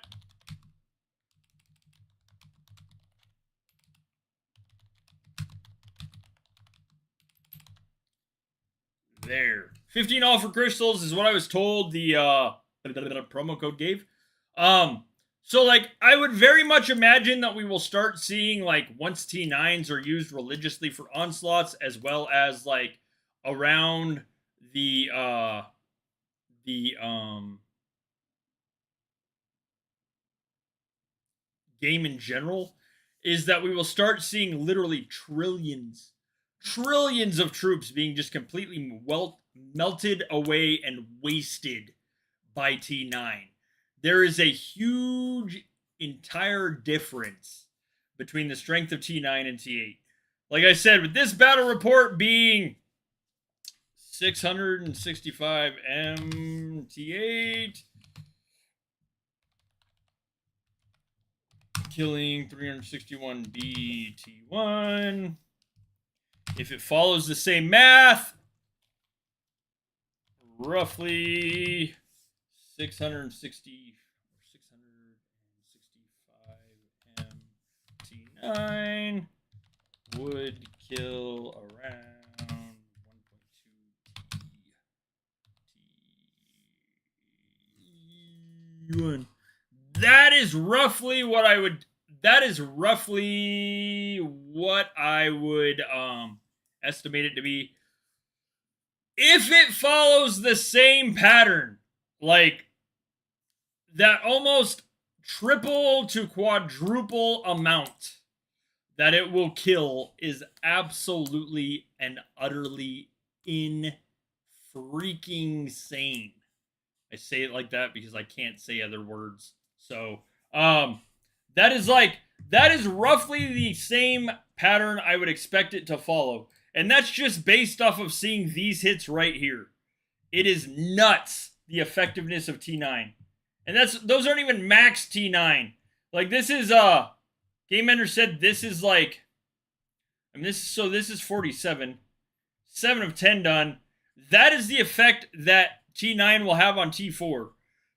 there. 15 all for crystals is what I was told the promo code gave. So, like, I would very much imagine that we will start seeing, like, once T9s are used religiously for onslaughts, as well as, like, around the game in general, is that we will start seeing literally trillions of troops being just completely melted away and wasted by T9. There is a huge entire difference between the strength of T9 and T8. Like I said, with this battle report being 665 MT8, killing 361 BT1. If it follows the same math, roughly 660 665 MT9 would kill around 1.2 T1. That is roughly what I would. That is roughly what I would estimate it to be. If it follows the same pattern, like that almost triple to quadruple amount that it will kill is absolutely and utterly freaking sane. I say it like that because I can't say other words. So, that is roughly the same pattern I would expect it to follow. And that's just based off of seeing these hits right here. It is nuts, the effectiveness of T9. And those aren't even max T9. Like, this is Game Ender said this is like, I mean, this is 47. 7 of 10 done. That is the effect that T9 will have on T4.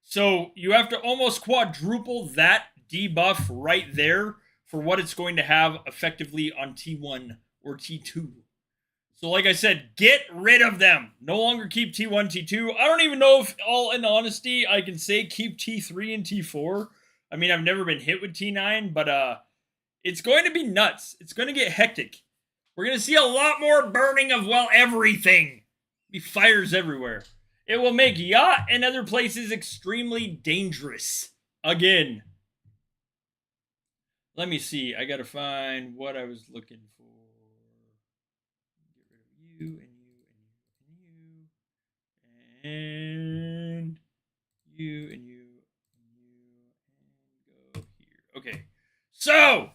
So you have to almost quadruple that debuff right there for what it's going to have effectively on T1 or T2. So like I said, get rid of them. No longer keep T1, T2. I don't even know if, all in honesty, I can say keep T3 and T4. I mean, I've never been hit with T9, but it's going to be nuts. It's going to get hectic. We're going to see a lot more burning of, well, everything. Be fires everywhere. It will make Yacht and other places extremely dangerous. Again. Let me see. I got to find what I was looking for. Get rid of you and you and you and you and go here. Okay. So,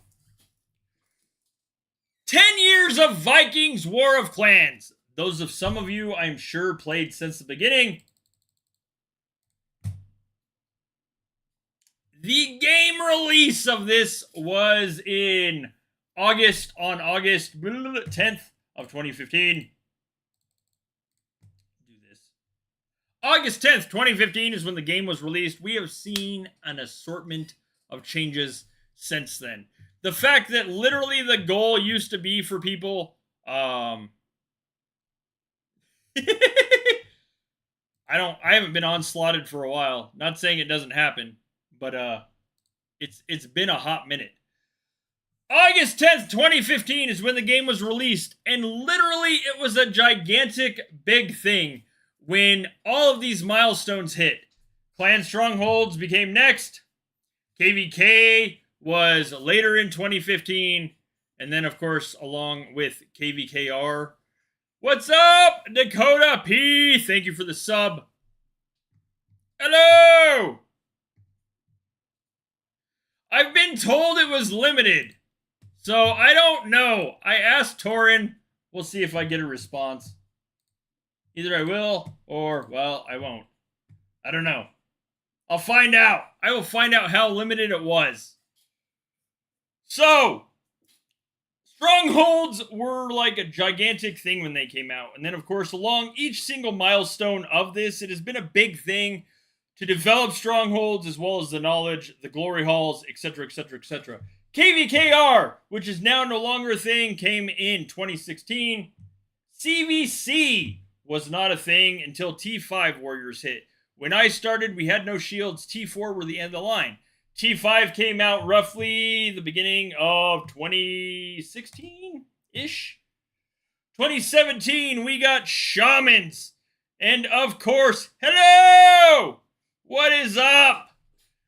10 years of Vikings War of Clans. Those of some of you, I'm sure, played since the beginning. The game release of this was on August 10th of 2015. Do this. August 10th, 2015 is when the game was released. We have seen an assortment of changes since then. The fact that literally the goal used to be for people, I haven't been onslaughted for a while. Not saying it doesn't happen, but it's been a hot minute. August 10th, 2015 is when the game was released, and literally it was a gigantic big thing when all of these milestones hit. Clan Strongholds became next. KVK was later in 2015, and then of course along with KVKR. What's up, Dakota P? Thank you for the sub. Hello! I've been told it was limited, so I don't know. I asked Torin. We'll see if I get a response. Either I will or, well, I won't. I don't know. I'll find out. I will find out how limited it was. So, Strongholds were like a gigantic thing when they came out. And then, of course, along each single milestone of this, it has been a big thing to develop Strongholds as well as the knowledge, the glory halls, etc., etc., etc. KVKR, which is now no longer a thing, came in 2016. CVC was not a thing until T5 Warriors hit. When I started, we had no shields. T4 were the end of the line. T5 came out roughly the beginning of 2016-ish. 2017, we got Shamans. And of course, hello! What is up?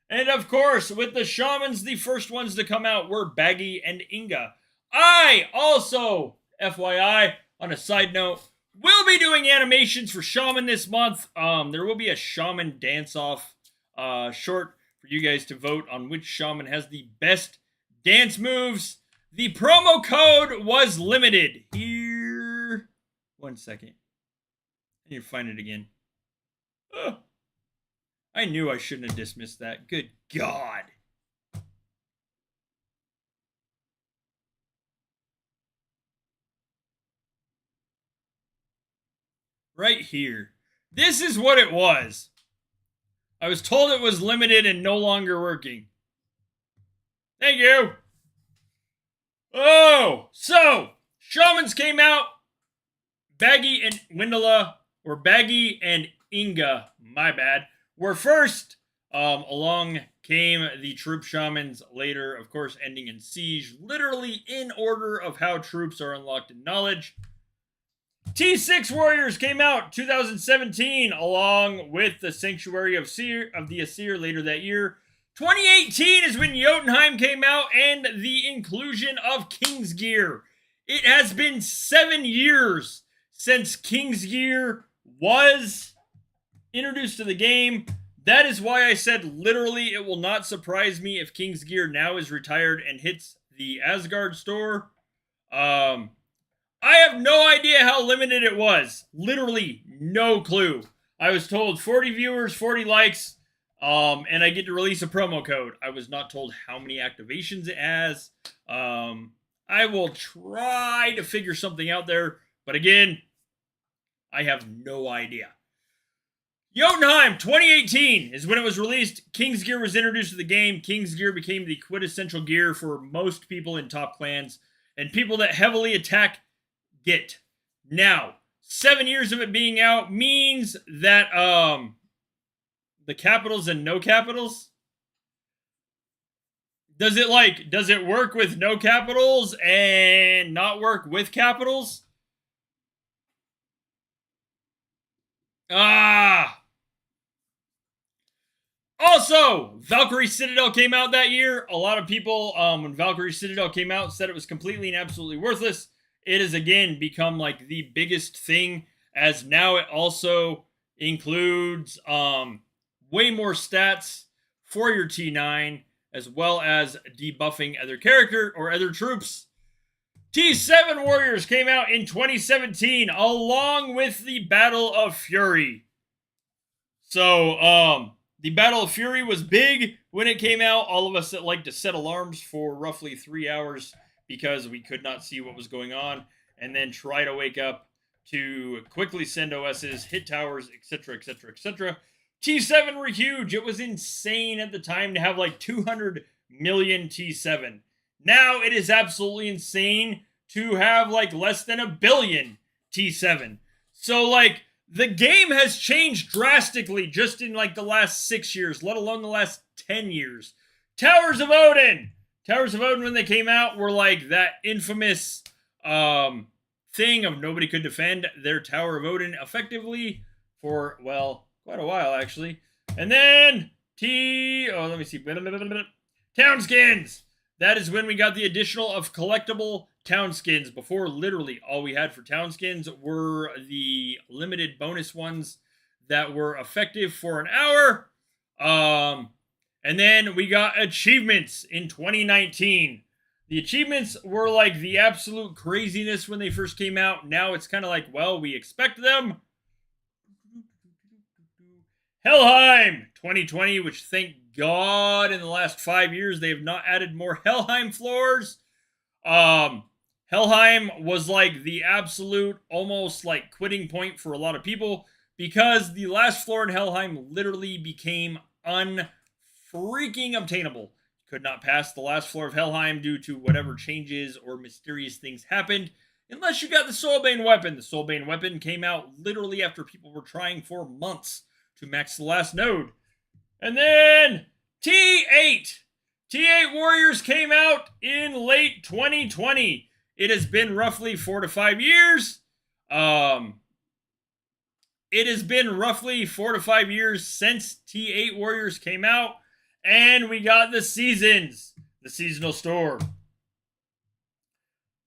And of course, with the Shamans, the first ones to come out were Baggy and Inga. I also, FYI, on a side note, will be doing animations for Shaman this month. There will be a Shaman dance-off short for you guys to vote on which Shaman has the best dance moves. The promo code was limited. Here. 1 second. I need to find it again. Oh. I knew I shouldn't have dismissed that. Good God. Right here. This is what it was. I was told it was limited and no longer working. Thank you. Oh, so Shamans came out. Baggy and Windala, or Baggy and Inga, my bad, were first. Along came the troop Shamans later, of course, ending in Siege, literally in order of how troops are unlocked in knowledge. T6 Warriors came out 2017, along with the Sanctuary of the Aesir later that year. 2018 is when Yotenheim came out and the inclusion of King's Gear. It has been 7 years since King's Gear was introduced to the game. That is why I said literally it will not surprise me if King's Gear now is retired and hits the Asgard store. I have no idea how limited it was. Literally no clue. I was told 40 viewers, 40 likes, and I get to release a promo code. I was not told how many activations it has. I will try to figure something out there, but again, I have no idea. Yotenheim 2018 is when it was released. King's Gear was introduced to the game. King's Gear became the quintessential gear for most people in top clans, and people that heavily attack get. Now, 7 years of it being out means that the capitals and no capitals, does it work with no capitals and not work with capitals? Also, Valkyrie Citadel came out that year. A lot of people, when Valkyrie Citadel came out, said it was completely and absolutely worthless. It has again become like the biggest thing, as now it also includes way more stats for your T9, as well as debuffing other character or other troops. T7 Warriors came out in 2017, along with the Battle of Fury. So, the Battle of Fury was big when it came out. All of us that like to set alarms for roughly 3 hours because we could not see what was going on, and then try to wake up to quickly send OSs, hit towers, etc., etc., etc. T7 were huge. It was insane at the time to have like 200 million T7. Now it is absolutely insane to have like less than a billion T7. So, like, the game has changed drastically just in, like, the last 6 years, let alone the last 10 years. Towers of Odin! Towers of Odin, when they came out, were, like, that infamous thing of nobody could defend their Tower of Odin effectively for, well, quite a while, actually. And then, let me see. Townskins! That is when we got the additional of collectible Townskins. Before, literally, all we had for Townskins were the limited bonus ones that were effective for an hour. And then we got achievements in 2019. The achievements were like the absolute craziness when they first came out. Now it's kind of like, well, we expect them. Helheim 2020, which thank God in the last 5 years they have not added more Helheim floors. Helheim was like the absolute almost like quitting point for a lot of people because the last floor in Helheim literally became unfreaking obtainable. Could not pass the last floor of Helheim due to whatever changes or mysterious things happened unless you got the Soulbane weapon. The Soulbane weapon came out literally after people were trying for months to max the last node. And then T8. T8 Warriors came out in late 2020. It has been roughly 4 to 5 years. It has been roughly 4 to 5 years since T8 Warriors came out. And we got the seasons. The seasonal store.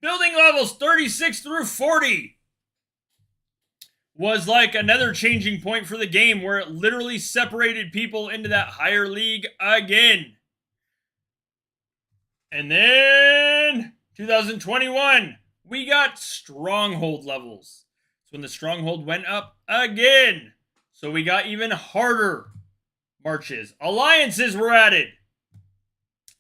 Building levels 36 through 40 was like another changing point for the game where it literally separated people into that higher league again. And then 2021, we got stronghold levels. So when the stronghold went up again, so we got even harder marches. Alliances were added.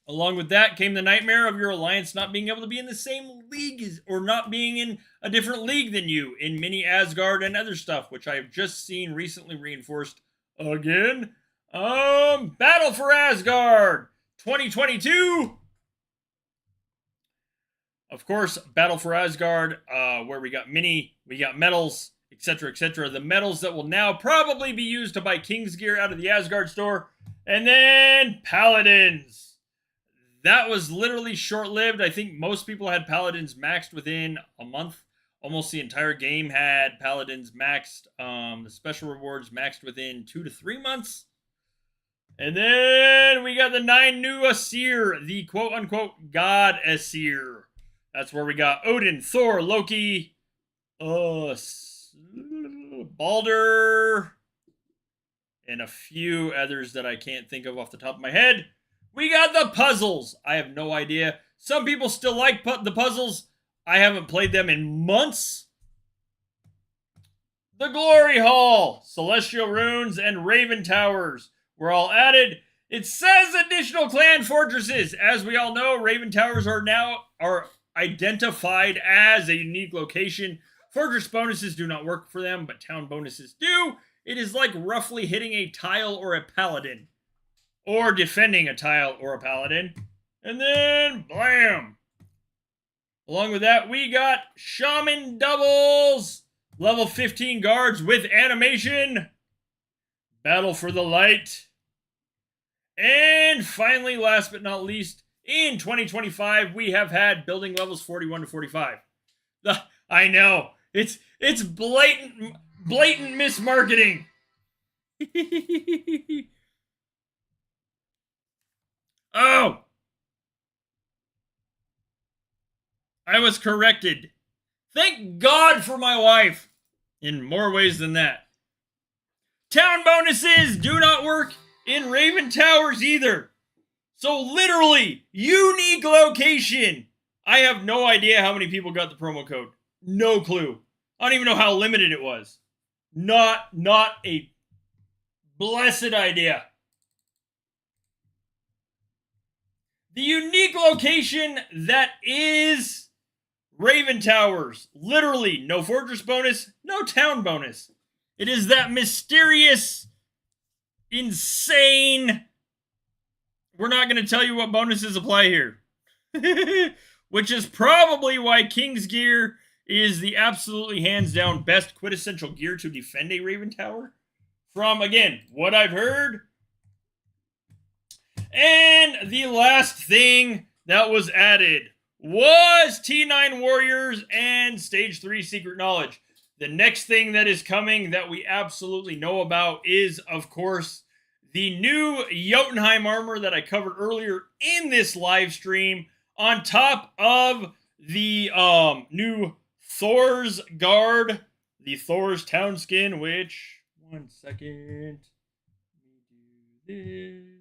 Along with that came the nightmare of your alliance not being able to be in the same league or not being in a different league than you in Mini Asgard and other stuff, which I have just seen recently reinforced again. Battle for Asgard 2022. Of course, Battle for Asgard, where we got medals, etc., etc. The medals that will now probably be used to buy King's gear out of the Asgard store. And then Paladins. That was literally short-lived. I think most people had Paladins maxed within a month. Almost the entire game had Paladins maxed. The special rewards maxed within 2 to 3 months. And then we got the 9 new Aesir, the quote-unquote God Aesir. That's where we got Odin, Thor, Loki, Balder, and a few others that I can't think of off the top of my head. We got the puzzles. I have no idea. Some people still like the puzzles. I haven't played them in months. The Glory Hall, Celestial Runes, and Raven Towers were all added. It says additional clan fortresses. As we all know, Raven Towers are identified as a unique location. Fortress bonuses do not work for them, but town bonuses do. It is like roughly hitting a tile or a paladin. Or defending a tile or a paladin. And then, blam! Along with that, we got Shaman doubles. Level 15 guards with animation. Battle for the Light. And finally, last but not least, in 2025, we have had building levels 41 to 45. I know. It's blatant mismarketing. Oh! I was corrected. Thank God for my wife. In more ways than that. Town bonuses do not work in Raven Towers either. So literally, unique location. I have no idea how many people got the promo code. No clue. I don't even know how limited it was. Not a blessed idea. The unique location that is Raven Towers. Literally, no fortress bonus, no town bonus. It is that mysterious, insane... We're not going to tell you what bonuses apply here. Which is probably why King's Gear is the absolutely hands down best quintessential gear to defend a Raven Tower. From, again, what I've heard. And the last thing that was added was T9 Warriors and Stage 3 Secret Knowledge. The next thing that is coming that we absolutely know about is, of course, the new Yotenheim armor that I covered earlier in this live stream, on top of the new Thor's Guard, the Thor's Town skin, which, one second, let me do this.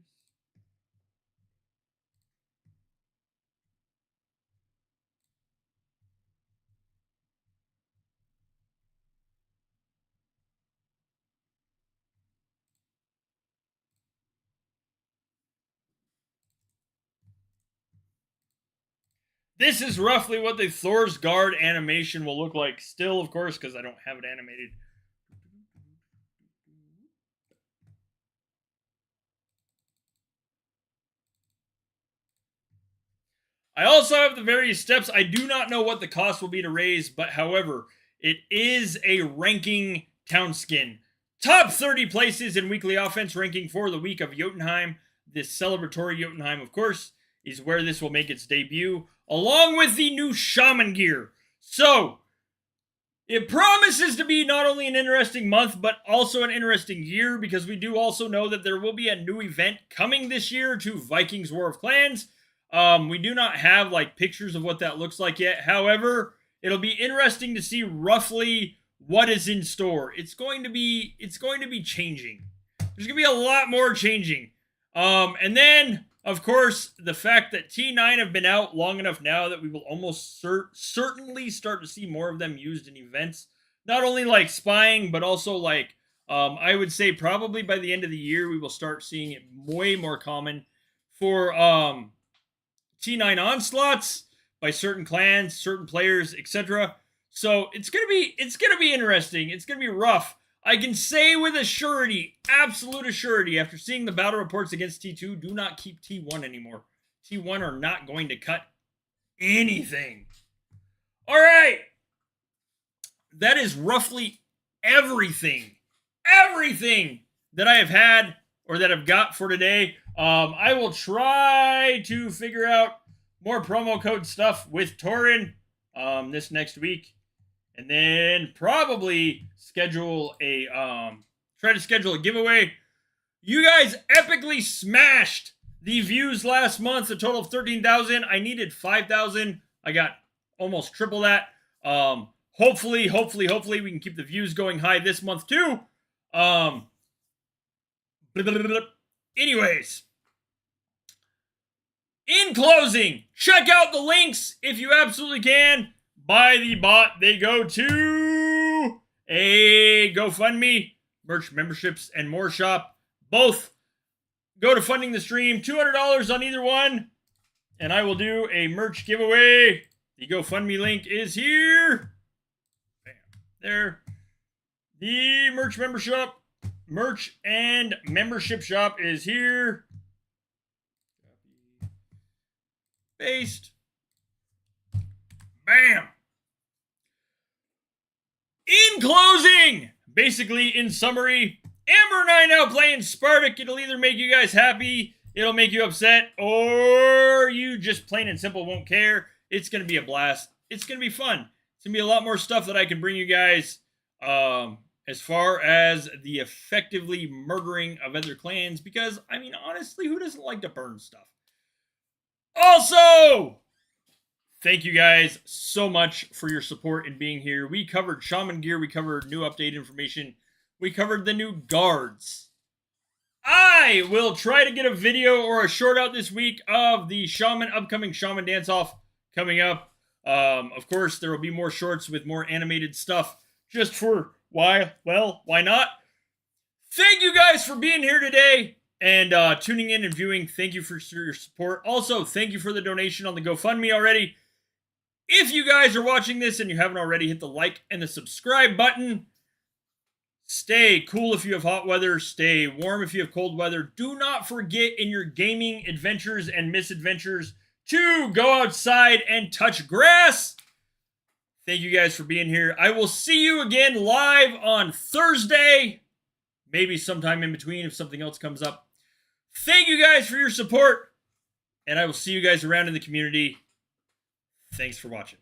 This is roughly what the Thor's Guard animation will look like. Still, of course, because I don't have it animated. I also have the various steps. I do not know what the cost will be to raise, but however, it is a ranking town skin. Top 30 places in weekly offense ranking for the week of Yotenheim. This celebratory Yotenheim, of course, is where this will make its debut, along with the new Shaman gear. So, it promises to be not only an interesting month, but also an interesting year, because we do also know that there will be a new event coming this year to Vikings War of Clans. We do not have like pictures of what that looks like yet. However, it'll be interesting to see roughly what is in store. It's going to be changing. There's going to be a lot more changing. And then, of course, the fact that T9 have been out long enough now that we will almost certainly start to see more of them used in events. Not only like spying, but also like, I would say probably by the end of the year, we will start seeing it way more common for T9 onslaughts by certain clans, certain players, etc. So it's gonna be interesting. It's gonna be rough. I can say with assurity, absolute assurity, after seeing the battle reports against T2, do not keep T1 anymore. T1 are not going to cut anything. All right. That is roughly everything that I have had or that I've got for today. I will try to figure out more promo code stuff with Torin this next week, and then probably schedule a try to schedule a giveaway. You guys epically smashed the views last month, a total of 13,000. I needed 5,000. I got almost triple that. Hopefully we can keep the views going high this month too. Anyways, in closing, check out the links if you absolutely can. By the bot, they go to a GoFundMe, merch, memberships, and more shop. Both go to funding the stream. $200 on either one, and I will do a merch giveaway. The GoFundMe link is here. Bam. There. The merch and membership shop is here. Paste. Bam. In closing, basically in summary, Amber and I now playing Spartak. It'll either make you guys happy, it'll make you upset, or you just plain and simple won't care. It's going to be a blast. It's going to be fun. It's going to be a lot more stuff that I can bring you guys as far as the effectively murdering of other clans, because, I mean, honestly, who doesn't like to burn stuff? Also, thank you guys so much for your support and being here. We covered Shaman gear. We covered new update information. We covered the new guards. I will try to get a video or a short out this week of the upcoming Shaman dance-off coming up. Of course, there will be more shorts with more animated stuff just for why not? Thank you guys for being here today and tuning in and viewing. Thank you for your support. Also, thank you for the donation on the GoFundMe already. If you guys are watching this and you haven't already, hit the like and the subscribe button. Stay cool if you have hot weather. Stay warm if you have cold weather. Do not forget in your gaming adventures and misadventures to go outside and touch grass. Thank you guys for being here. I will see you again live on Thursday. Maybe sometime in between if something else comes up. Thank you guys for your support. And I will see you guys around in the community. Thanks for watching.